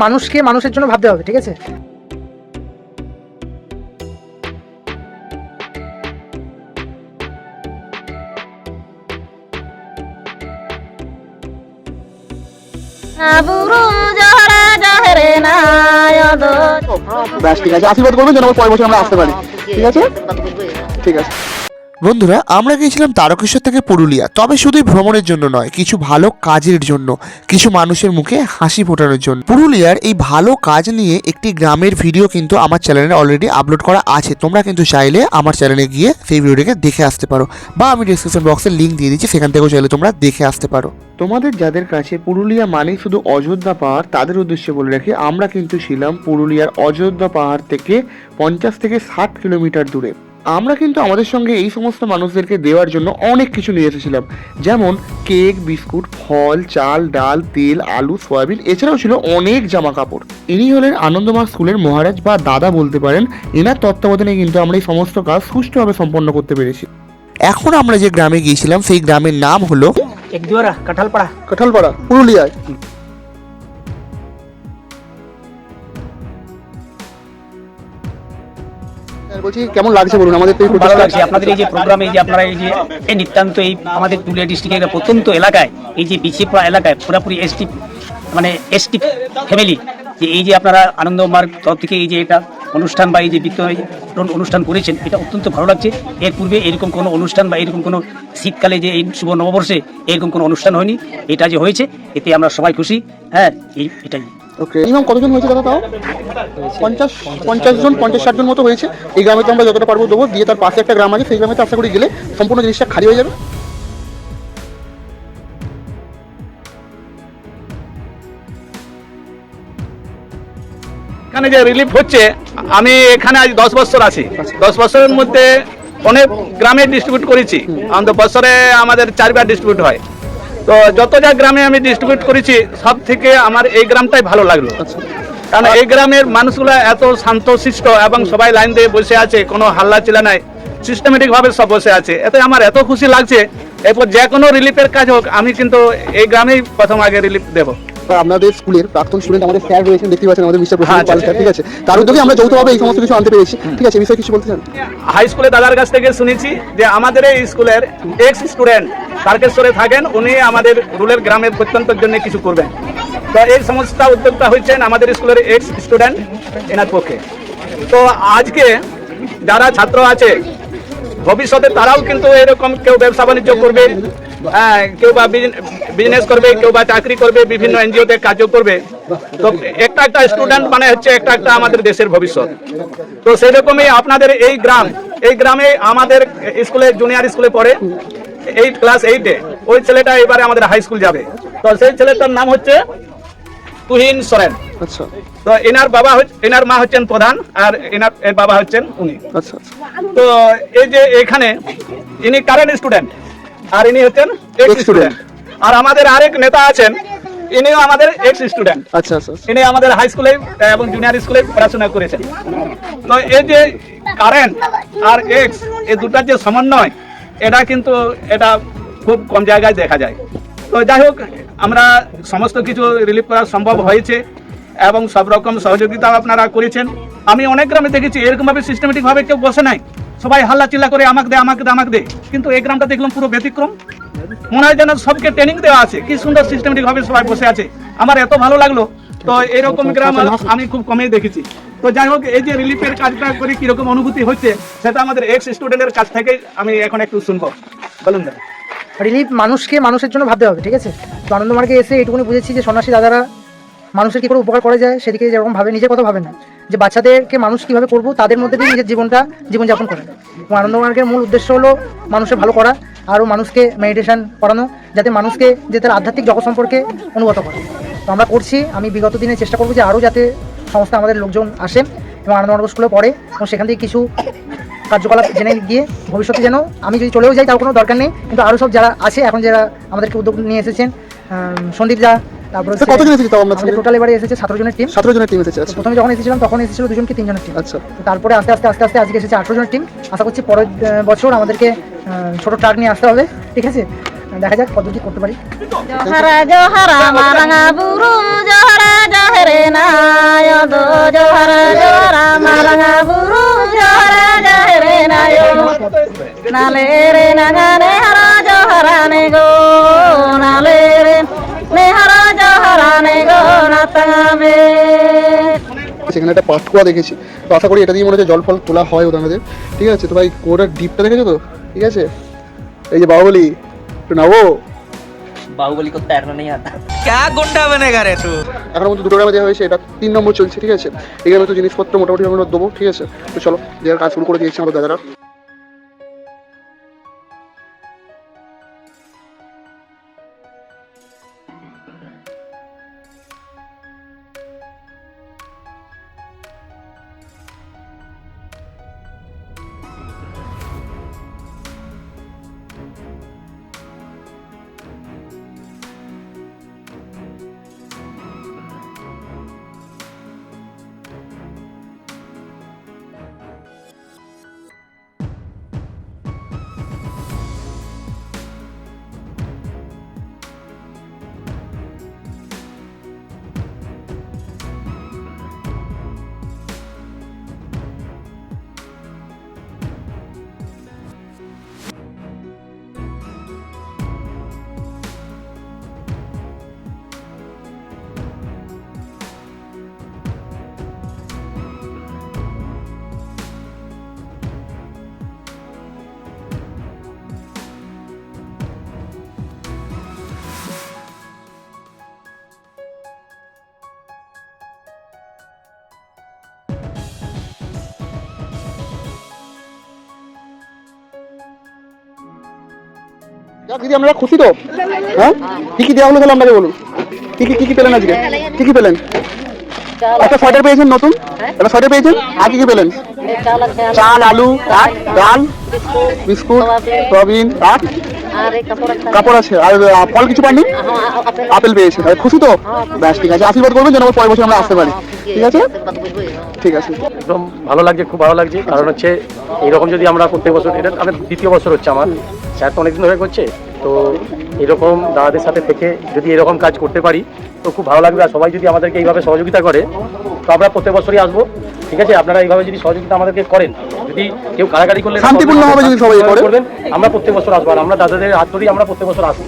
মানুষকে মানুষের জন্য ভাবতে হবে, ঠিক আছে? ঠিক আছে, আশীর্বাদ করবেন যেন পরের বছর আমরা আসতে পারি। ঠিক আছে, ঠিক আছে। বন্ধুরা, আমরা গিয়েছিলাম তারকেশ্বর থেকে পুরুলিয়া, তবে শুধুই ভ্রমণের জন্য নয়, কিছু ভালো কাজের জন্য, কিছু মানুষের মুখে হাসি ফোটানোর জন্য। পুরুলিয়ার এই ভালো কাজ নিয়ে একটি গ্রামের ভিডিও কিন্তু আমার চ্যানেলে অলরেডি আপলোড করা আছে, তোমরা কিন্তু চাইলে আমার চ্যানেলে গিয়ে সেই ভিডিওটাকে দেখে আসতে পারো, বা আমি ডিসক্রিপশন বক্সে লিঙ্ক দিয়ে দিচ্ছি, সেখান থেকেও চাইলে তোমরা দেখে আসতে পারো। তোমাদের যাদের কাছে পুরুলিয়া মানে শুধু অযোধ্যা পাহাড়, তাদের উদ্দেশ্যে বলে রাখি, আমরা কিন্তু ছিলাম পুরুলিয়ার অযোধ্যা পাহাড় থেকে 50 থেকে 60 কিলোমিটার দূরে। আমরা কিন্তু আমাদের সঙ্গে এই সমস্ত মানুষদেরকে দেওয়ার জন্য অনেক কিছু নিয়ে এসেছিলাম, যেমন কেক, বিস্কুট, ফল, চাল, ডাল, তেল, আলু, সয়াবিন, এছাড়াও ছিল অনেক জামা কাপড়। ইনি হলেন আনন্দমার্গ স্কুলের মহারাজ বা দাদা বলতে পারেন। এনার তত্ত্বাবধানে কিন্তু আমরা এই সমস্ত কাজ সুষ্ঠুভাবে সম্পন্ন করতে পেরেছি। এখন আমরা যে গ্রামে গিয়েছিলাম সেই গ্রামের নাম হলো কাঁঠালপাড়া, পুরুলিয়ায়। বলছি, কেমন লাগছে বলুন আমাদের? ভালো লাগছে আপনাদের এই যে প্রোগ্রামে, এই যে আপনারা এই যে এই নিত্যান্ত এই আমাদের পুরুলিয়া ডিস্ট্রিক্টের প্রত্যন্ত এলাকায়, এই যে পিছিয়ে এলাকায় পুরোপুরি এসটি ফ্যামিলি, যে এই যে আপনারা আনন্দমার্গ তরফ থেকে এই যে এটা অনুষ্ঠান বা এই যে বিতরণ অনুষ্ঠান করেছেন, এটা অত্যন্ত ভালো লাগছে। এর পূর্বে এরকম কোনো অনুষ্ঠান বা এরকম কোনো শীতকালে যে এই শুভ নববর্ষে এরকম কোনো অনুষ্ঠান হয়নি, এটা যে হয়েছে এতে আমরা সবাই খুশি। হ্যাঁ, এটাই। ওকে, মিনিমাম কতজন হয়েছে দাদা? তাও 50 জন, 50-60 জন মতো হয়েছে। এই গ্রামে তো আমরা যতটা পারবো দেবো, দিয়ে তার পাশে একটা গ্রাম আছে, সেই গ্রামে তো আশা করি গেলে সম্পূর্ণ জিনিসটা খালি হয়ে যাবে। এখানে যে রিলিফ হচ্ছে, আমি এখানে আজ 10 বছর আছি। 10 বছরের মধ্যে অনেক গ্রামে ডিস্ট্রিবিউট করেছি। আমাদের বছরে আমাদের 4বার ডিস্ট্রিবিউট হয়। তো যত যা গ্রামে আমি ডিস্ট্রিবিউট করেছি, সব থেকে আমার এই গ্রামটাই ভালো লাগলো। কারণ এই গ্রামের মানুষগুলো এত শান্তশিষ্ট এবং সবাই লাইন দিয়ে বসে আছে, কোনো হাল্লা চিল্লা নাই, সিস্টেমেটিক ভাবে সব বসে আছে। এতে আমার এত খুশি লাগছে, এরপর যে কোনো রিলিফের কাজ হোক আমি কিন্তু এই গ্রামেই প্রথম আগে রিলিফ দেবো। আপনাদের স্কুলের প্রাক্তন স্টুডেন্ট আমাদের স্যার রয়েছেন, দেখতে পাচ্ছেন আমাদের মিস্টার প্রসেনজিৎ পাল স্যার। ঠিক আছে, তার উদ্যোগে আমরা যৌথভাবে এই সমস্ত কিছু আনতে পেরেছি। ঠিক আছে, এই বিষয়ে কিছু বলতে চান? হাই স্কুলে দাদার কাছ থেকে শুনেছি যে আমাদের এই স্কুলের এক্স স্টুডেন্ট তারকেশ্বরে থাকেন, উনি আমাদের রুলের গ্রামের প্রত্যন্তের জন্য কিছু করবেন। তো এই সমস্ত উদ্যোক্তা হচ্ছেন আমাদের স্কুলের এক্স স্টুডেন্ট এনার পক্ষে। তো আজকে যারা ছাত্র আছে ভবিষ্যতে তারাও কিন্তু এরকম কেউ ব্যবসা বাণিজ্য করবে, কেউ বা বিজনেস করবে, কেউ বা চাকরি করবে, বিভিন্ন এনজিওতে কাজও করবে। তো একটা স্টুডেন্ট মানে হচ্ছে একটা আমাদের দেশের ভবিষ্যৎ। তো সেরকমই আপনাদের এই গ্রামে আমাদের স্কুলে, জুনিয়র স্কুলে পড়ে, এই ক্লাস 8-এ ওই ছেলেটা এবারে আমাদের হাই স্কুল যাবে। তো সেই ছেলেটার নাম হচ্ছে তুহিন সোরেন। আচ্ছা। তো এনার মা হচ্ছেন প্রধান, আর এর বাবা হচ্ছেন উনি। আচ্ছা। তো এই যে এখানে ইনি কারেন্ট স্টুডেন্ট, আর ইনি হচ্ছেন এক্স স্টুডেন্ট। আর আমাদের আরেক নেতা আছেন, ইনিও আমাদের এক্স স্টুডেন্ট। আচ্ছা। ইনি আমাদের হাই স্কুলে এবং জুনিয়র স্কুলে পড়াশোনা করেছেন। তো এই যে কারেন্ট আর এক্স, এই দুটার যে সমন্বয়, এটা খুব কম জায়গায় দেখা যায়। তো যাই হোক, আমরা সমস্ত কিছু রিলিফ করা সম্ভব হয়েছে এবং সব রকম সহযোগিতা আপনারা করেছেন। আমি অনেক গ্রামে দেখেছি এরকমভাবে সিস্টেমেটিকভাবে কেউ বসে নাই, সবাই হাল্লা চিল্লা করে আমাকে দে। কিন্তু এই গ্রামটা দেখলাম পুরো ব্যতিক্রম, মনে হয় যেন সবকে ট্রেনিং দেওয়া আছে, কি সুন্দর সিস্টেমেটিক ভাবে সবাই বসে আছে, আমার এত ভালো লাগলো। তো এরকম গ্রাম আমি খুব কমই দেখেছি। তো যাই হোক, এই যে রিলিফের কাজটা করে কিরকম অনুভূতি হচ্ছে, সেটা আমাদের এক্স স্টুডেন্টের কাছ থেকে আমি এখন একটু শুনবো। বলুন দাদা। রিলিফ মানুষকে মানুষের জন্য ভাবতে হবে, ঠিক আছে? তো আনন্দমার্গে এসে এটুকুনি বুঝেছি যে সন্ন্যাসী দাদারা মানুষের কী করে উপকার করা যায় সেদিকে যেরকম ভাবে, নিজের কথা ভাবে না, যে বাচ্চাদেরকে মানুষ কীভাবে করবো, তাদের মধ্যে দিয়ে নিজের জীবনযাপন করে। এবং আনন্দমার্গের মূল উদ্দেশ্য হলো মানুষের ভালো করা, আরও মানুষকে মেডিটেশন করানো, যাতে মানুষকে যে তার আধ্যাত্মিক জগৎ সম্পর্কে অনুগত করে। তো আমরা করছি, আমি বিগত দিনে চেষ্টা করবো যে আরও যাতে সমস্ত আমাদের লোকজন আসেন এবং আনন্দমার্গ স্কুলে পড়ে, এবং সেখান থেকে কিছু কার্যকলাপ জেনে গিয়ে ভবিষ্যতে যেন আমি যদি চলেও যাই তার কোনো দরকার নেই, কিন্তু আরও সব যারা আছে এখন, যারা আমাদেরকে উদ্যোগ নিয়ে এসেছেন, সন্দীপ দা, তারপরে কতজন এসেছে? তাও আমরা টোটাল এবারে এসেছে 17 জনের টিম। 17 জনের টিম এসেছে। প্রথমে যখন এসেছিলাম তখন এসেছিল 2 কি 3 জনের টিম। আচ্ছা। তারপরে আস্তে আস্তে আজকে এসেছে 18 জনের টিম। আশা করছি পরের বছর আমাদেরকে ছোট ট্রাক নিয়ে আসতে হবে, ঠিক আছে? দেখা যাক কতটি করতে পারি। জহরা জহরা মারাঙা বুরু জহরা জহরে নায় দো জহরা জহরা মারাঙা বুরু জহরা জহরে নায় নালে রে নাগানে হারা জহরা নে গো নালে রে নেহারা জহরা নে গো নাতামে। সেখানে একটা পাটকুয়া দেখেছি, তো আশা করি এটা দিয়ে মনে হচ্ছে জল ফল তোলা হয় ওদের, ঠিক আছে। তো ভাই কুয়োটার ডিপটা দেখেছো তো, ঠিক আছে। এই যে বাহুবলি একটু নাবো, बाहुबली को तैरना नहीं आता। এখন মধ্যে 2টো গ্রামে দেওয়া হয়েছে, এটা 3 নম্বর চলছে, ঠিক আছে। এই গ্রামে তো জিনিসপত্র মোটামুটি আমরা দেবো, ঠিক আছে। তো চলো দেওয়ার কাজ শুরু করে দিয়েছি আমাদের দাদারা। দিদি আপনারা খুশি তো? হ্যাঁ, কি কি দেওয়া হলো তাহলে আপনাকে বলুন, কি কি কি কি পেলেন আজকে, কি কি পেলেন? একটা সোয়েটার পেয়েছেন নতুন, একটা সোয়েটার পেয়েছেন, আর কি কি পেলেন? চাল, আলু, ডাল, বিস্কুট, সয়াবিন, আর কাপড় আছে। আর ফল কিছু পাননি? আপেল পেয়েছে। খুশি তো? ব্যাস, ঠিক আছে। আশীর্বাদ করবেন যেন পরের বছর আমরা আসতে পারি, ঠিক আছে? ঠিক আছে। একদম ভালো লাগছে, খুব ভালো লাগছে। কারণ হচ্ছে এরকম যদি আমরা প্রত্যেক বছর, এটা আমার 2য় বছর হচ্ছে আমার, স্যার তো অনেকদিন ধরে করছে, তো এরকম দাদাদের সাথে থেকে যদি এরকম কাজ করতে পারি তো খুব ভালো লাগবে। আর সবাই যদি আমাদেরকে এইভাবে সহযোগিতা করে তো আমরা প্রত্যেক বছরই আসবো, ঠিক আছে। আপনারা এইভাবে যদি সহযোগিতা আমাদেরকে করেন, যদি কেউ কারাগারি করলে শান্তিপূর্ণভাবে যদি সবাই করবেন, আমরা প্রত্যেক বছর আসবো। আর আমরা দাদাদের হাত ধরেই আমরা প্রত্যেক বছর আসবো।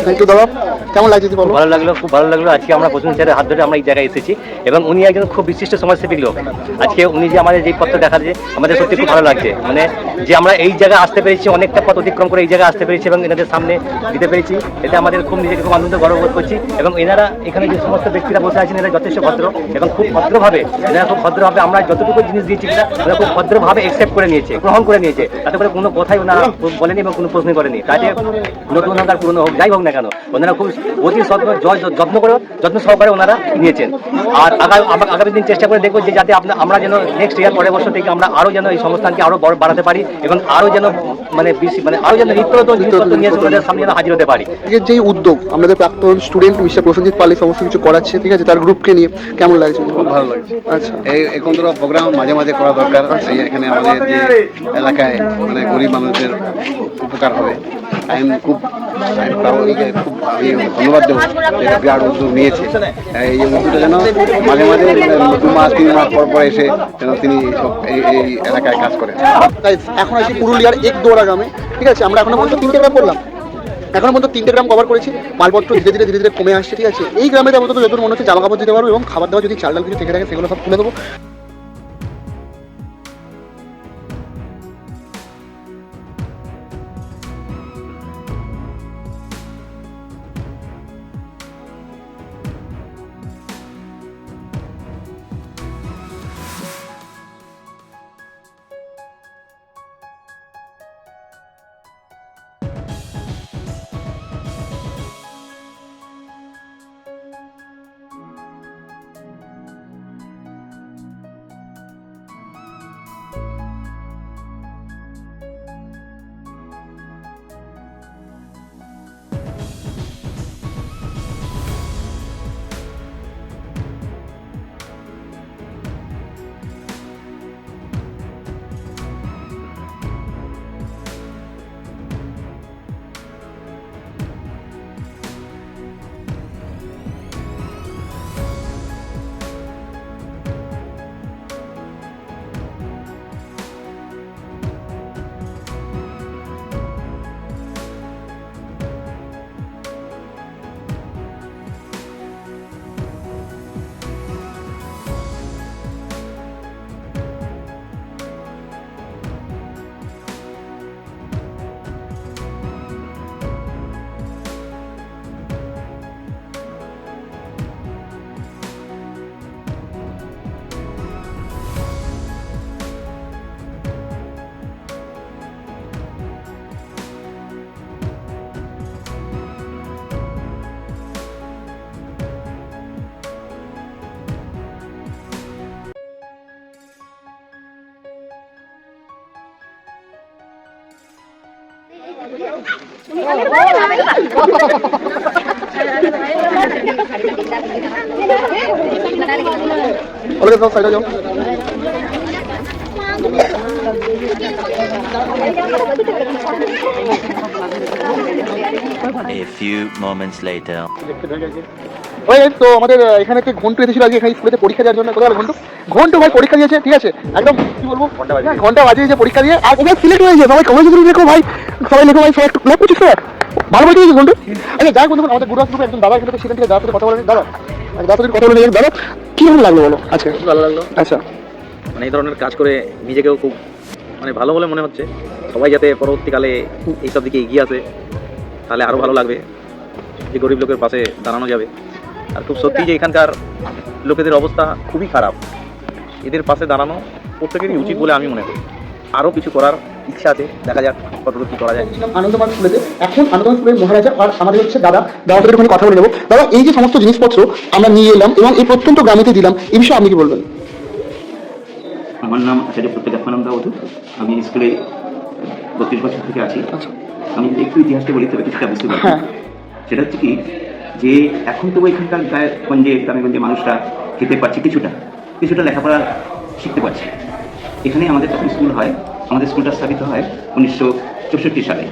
থ্যাংক ইউ দাদা, কেমন লাগছে? ভালো লাগলো, খুব ভালো লাগলো। আজকে আমরা প্রথম স্যারের হাত ধরে আমরা এই জায়গায় এসেছি এবং উনি একজন খুব বিশিষ্ট সমাজসেবী লোক। আজকে উনি যে আমাদের যে পথটা দেখাচ্ছে আমাদের সত্যি খুব ভালো লাগছে, মানে যে আমরা এই জায়গায় আসতে পেরেছি, অনেকটা পথ অতিক্রম করে এই জায়গায় আসতে পেরেছি এবং এনাদের সামনে দিতে পেরেছি, এতে আমাদের খুব নিজেকে খুব আনন্দ গর্ব বোধ করছি। এবং এনারা এখানে যে সমস্ত ব্যক্তিরা বসে আছেন এরা যথেষ্ট ভদ্র এবং খুব ভদ্রভাবে, এনারা খুব ভদ্রভাবে আমরা যতটুকু জিনিস দিয়েছি ওরা খুব ভদ্রভাবে অ্যাকসেপ্ট করে নিয়েছে, গ্রহণ করে নিয়েছে। তাতে করে কোনো কথাই ওনারা বলেনি এবং কোনো প্রশ্ন করেনি। তাতে নতুন হোক আর পুরনো হোক, যাই হোক না কেন, ওনারা খুব অতি যত্ন সহকারে ওনারা নিয়েছেন। আর আগামী দিন চেষ্টা করে দেখবো যে যাতে আমরা যেন নেক্সট ইয়ার পরের বছর থেকে আমরা আরও যেন এই সংস্থানকে আরও বাড়াতে পারি এবং আরও যেন মানে আরও যেন নিত্যনতুন জিনিসপত্র নিয়ে ওদের সামনে যেন হাজির হতে পারি। যে উদ্যোগ আমাদের প্রাক্তন স্টুডেন্ট মিস্টার প্রসেনজিৎ পাল সমস্ত কিছু করাচ্ছে, ঠিক আছে, তার গ্রুপকে নিয়ে কেমন লাগছে? খুব ভালো লাগছে। আচ্ছা, এরকম ধরো প্রোগ্রাম মাঝে মাঝে করা দরকার। এখানে আমাদের যে এলাকায় মানে গরিব মানুষদের উপকার হবে। আমি খুব ধন্যবাদ দেবো, বিরাট উদ্যোগ নিয়েছে। এই উদ্যোগটা যেন মাঝে মাঝে 2 মাস 3 মাস পর পর এসে যেন তিনি এই এলাকায় কাজ করেন। এখন আছি পুরুলিয়ার একদোড়া গ্রামে, ঠিক আছে। আমরা এখনো পর্যন্ত 3টে গ্রাম করলাম, এখনো পর্যন্ত 3টে গ্রাম কভার করেছি। মালপত্র ধীরে ধীরে কমে আসছে, ঠিক আছে। এই গ্রামে আপাতত যতদূর মনে হচ্ছে জামা কাপড় দিতে পারবো এবং খাবার দাবার যদি চাল ডাল কিছু থেকে থাকে সেগুলো সব তুলে দেবো। ওকে সব সাইডে যাও। A few moments later. ওই তো আমাদের এখানে একটা ঘন্টু এসেছিল আজকে এখানে স্কুলেতে পরীক্ষা দেওয়ার জন্য। কোথাও ঘন্টু ঘন্টু ভাই পরীক্ষা দিয়েছে, ঠিক আছে, একদম কি বলবো, ঘন্টা বাজিয়েছে পরীক্ষা দিয়ে, আর ওখানে সিলেক্ট হয়েছে। সবাই কমেন্ট লেখো ভাই, সবাই লেখো ভাই, সবাই লাভ করছিস তো ভালো বলতে দিয়েছি ঘন্টু। আচ্ছা যাই বন্ধু, আমাদের গুরু গ্রুপে একজন দাদা এখানে সেখান থেকে দাদার সাথে কথা বলেন। দাদা দাদার সাথে কথা বলে দাদা কি ভালো লাগলো বলো আজকে? ভালো লাগলো, আচ্ছা মানে এই ধরনের কাজ করে নিজেকেও খুব মানে ভালো বলে মনে হচ্ছে। সবাই যাতে পরবর্তীকালে এইসব দিকে এগিয়ে আসে তাহলে আরও ভালো লাগবে, যে গরিব লোকের পাশে দাঁড়ানো যাবে। আর খুব সত্যি যে এখানকার লোকেদের অবস্থা খুবই খারাপ, এদের পাশে দাঁড়ানো প্রত্যেকেরই উচিত বলে আমি মনে করি। আরও কিছু করার ইচ্ছা আছে, দেখা যাক কতটুকু কী করা যায়। আনন্দমার্গ স্কুলেতে এখন আনন্দমার্গ স্কুলের মহারাজা আর আমাদের হচ্ছে দাদা দাদার সাথে একটুখানি কথা বলে নেবো। দাদা এই যে সমস্ত জিনিসপত্র আমরা নিয়ে এলাম এবং এই প্রত্যন্ত গ্রামেতে দিলাম, এই বিষয়ে আপনি কি বলবেন? আমার নাম আচার্য প্রত্যেকানন্দ অবধূত, আমি স্কুলে 32 বছর থেকে আছি। আমি একটু ইতিহাসটা বলি তবে কিছুটা বুঝতে পারছি। সেটা হচ্ছে কি যে এখন তো এখানকার গঞ্জে গ্রামে মানুষরা খেতে পারছে, কিছুটা লেখাপড়া শিখতে পারছে। এখানে আমাদের তখন স্কুল হয়, আমাদের স্কুলটা স্থাপিত হয় 1964 সালে।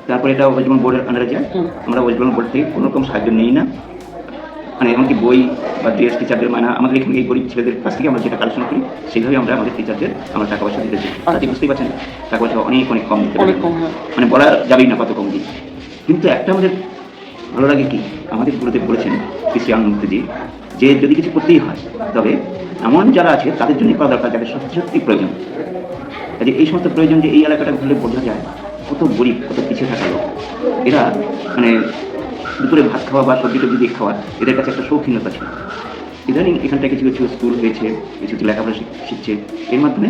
তারপরে এটা ওয়েস্ট বেঙ্গল বোর্ডের আন্ডারে যায়। আমরা ওয়েস্ট বেঙ্গল বোর্ড থেকে কোনো রকম সাহায্য নেই না, মানে এমনকি বই বা ড্রেস টিচারদের মানা আমাদের এখানে এই গরিব ছেলেদের কাছ থেকে আমরা যেটা কালেকশন করি সেইভাবে আমরা আমাদের টিচারদের আমরা টাকা পয়সা দিতেছি। তাতে বুঝতেই পারছেন টাকা পয়সা অনেক কম দিতে পারি, মানে বলা যাবেই না কত কম দিই। কিন্তু একটা আমাদের ভালো লাগে কি, আমাদের গুরুদেব বলেছেন শ্রী আনন্দজি যে যদি কিছু করতেই হয় তবে এমন যারা আছে তাদের জন্য করা দরকার, যাদের সত্যি সত্যি প্রয়োজন। কাজে এই সমস্ত প্রয়োজন যে এই এলাকাটা ঘুরলে বোঝা যায় কত গরিব, কত পিছিয়ে থাকা লোক। এরা মানে দুপুরে ভাত খাওয়া বা সবজি টবজি দিয়ে খাওয়া এদের কাছে একটা শৌখিনতা ছিল। ইদানিং এখানটায় কিছু কিছু স্কুল হয়েছে, কিছু কিছু লেখাপড়া শিখছে, এর মাধ্যমে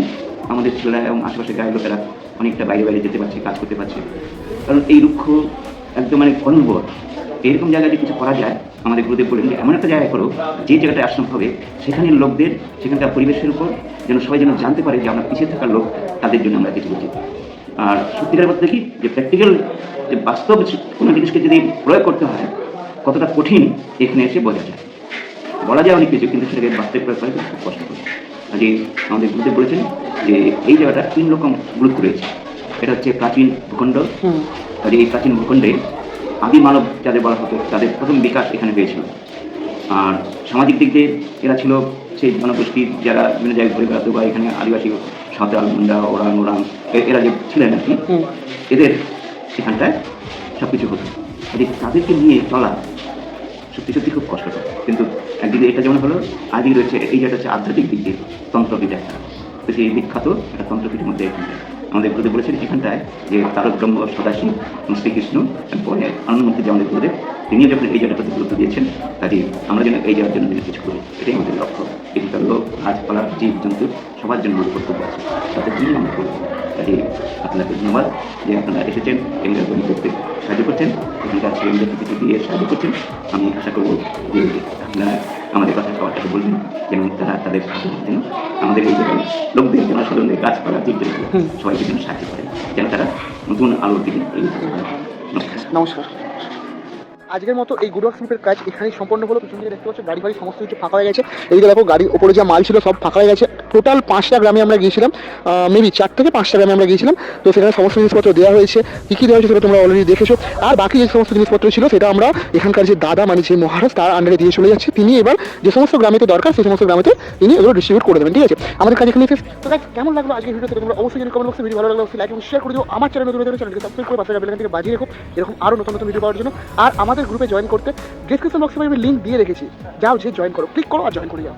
আমাদের ছেলেরা এবং আশেপাশের গায়ের লোকেরা অনেকটা বাইরে যেতে পারছে, কাজ করতে পারছে। কারণ এই রুক্ষ একদম মানে কর্মবর এরকম জায়গায় কিছু করা যায়, আমাদের গুরুদেব বলেন যে এমন একটা জায়গায় করো যে জায়গাটায় আশ্রম হবে সেখানের লোকদের, সেখানকার পরিবেশের উপর যেন সবাই যেন জানতে পারে যে আমরা পিছিয়ে থাকার লোক, তাদের জন্য আমরা কিছু করছি। আর সত্যিকার বলতে কি যে প্র্যাকটিক্যাল যে বাস্তব কোনো জিনিসকে যদি প্রয়োগ করতে হয় কতটা কঠিন এখানে এসে বোঝা যায়। বলা যায় অনেক কিছু, কিন্তু সেটাকে বাস্তবে প্রয়োগ করে খুব কষ্ট করে। কাজে আমাদের গুরুদেব বলেছেন যে এই জায়গাটা 3 রকম গুরুত্ব রয়েছে। এটা হচ্ছে প্রাচীন ভূখণ্ড। কাজে এই প্রাচীন ভূখণ্ডে আদি মানব যাদের বলা হতো তাদের প্রথম বিকাশ এখানে হয়েছিল। আর সামাজিক দিক দিয়ে এরা ছিল সেই জনগোষ্ঠী যারা বিভিন্ন জায়গায় ঘুরে বেড়াতো, বা এখানে আদিবাসী সাঁওতাল, মুন্ডা, ওরাং এরা যে ছিলেন আর কি, এদের এখানটায় সব কিছু হতো। তাদেরকে নিয়ে চলা সত্যি খুব কষ্টকর। কিন্তু একদিকে এটা যেমন হলো, আজকে রয়েছে এই যেটা হচ্ছে আধ্যাত্মিক দিক দিয়ে তন্ত্রপীঠ একটা, তো সেই বিখ্যাত একটা তন্ত্রপীঠের মধ্যে এখানটায় আমাদের গুরুদেব বলেছেন এখানটায় যে তারক ব্রহ্ম সদাশিব শ্রীকৃষ্ণ পরে আনন্দমূর্তি যে আমাদের গুরুদেব, তিনিও যখন এই জায়গাটার প্রতি গুরুত্ব দিয়েছেন, কাজে আমরা যেন এই জায়গার জন্য কিছু করি, এটাই আমাদের লক্ষ্য। এখানকার লোক, গাছপালা, জীবজন্তু সবার জন্য আমাদের কর্তব্য আছে, তাদের জন্যই আমরা করবো। কাজে আপনাকে ধন্যবাদ যে আপনারা এসেছেন, এখানকার গরিব লোকদের সাহায্য করছেন, এখানকার ছেলেমেয়েদেরকে কিছু দিয়ে সাহায্য করছেন। আমি আশা করবো যে আপনারা আমাদের কথা সবার কাছে বলবেন যেন তারা তাদের যেন আমাদের এই জায়গায় লোকদের যেন সাধারণের গাছপালা, জীবজন্তু সবাইকে যেন সাহায্য করে, যেন তারা নতুন আলোর দিকে এগিয়ে যেতে পারে। নমস্কার। আজকের মতো এই গুড গ্রুপের কাজ এখানেই সম্পন্ন হলো। পিছন দিকে দেখতে পাচ্ছ গাড়ি ফাড়ি সমস্ত কিছু ফাঁকা হয়ে গেছে। এই দেখো গাড়ির ওপরে যা মাল ছিল সব ফাঁকা হয়ে গেছে। টোটাল 5টা গ্রামে আমরা গিয়েছিলাম, মেবি 4 থেকে 5টা গ্রামে আমরা গিয়েছিলাম। তো সেখানে সমস্ত জিনিসপত্র দেওয়া হয়েছে, কী দেওয়া হয়েছে সেটা তোমরা অলরেডি দেখেছো। আর বাকি যে সমস্ত জিনিসপত্র ছিল সেটা আমরা এখানকার যে দাদা মানে যে মহারাজ তার আন্ডারে দিয়ে চলে যাচ্ছে। তিনি এবার যে সমস্ত গ্রামেতে দরকার সেই সমস্ত গ্রামেতে তিনি এগুলো ডিস্ট্রিবিউট করে দেবেন, ঠিক আছে। আমাদের কাজ এখানে শেষ। তো কেমন লাগলো আজকের ভিডিওতে তোমরা অবশ্যই জানি কমেন্ট বক্সে। ভিডিও ভালো লাগলে অবশ্যই লাইক এবং শেয়ার করে দিও। আমার চ্যানেল নতুন হলে চ্যানেলকে সাবস্ক্রাইব করে পাশে বেল থেকে বাজিয়ে রেখো এরকম আরও নতুন নতুন ভিডিও পাওয়ার জন্য। আর আমাদের গ্রুপে জয়েন করতে ডেসক্রিপশন বক্সে আমি লিঙ্ক দিয়ে রেখেছি, যাও যে জয়েন করো, ক্লিক করো আর জয়েন করে যাও।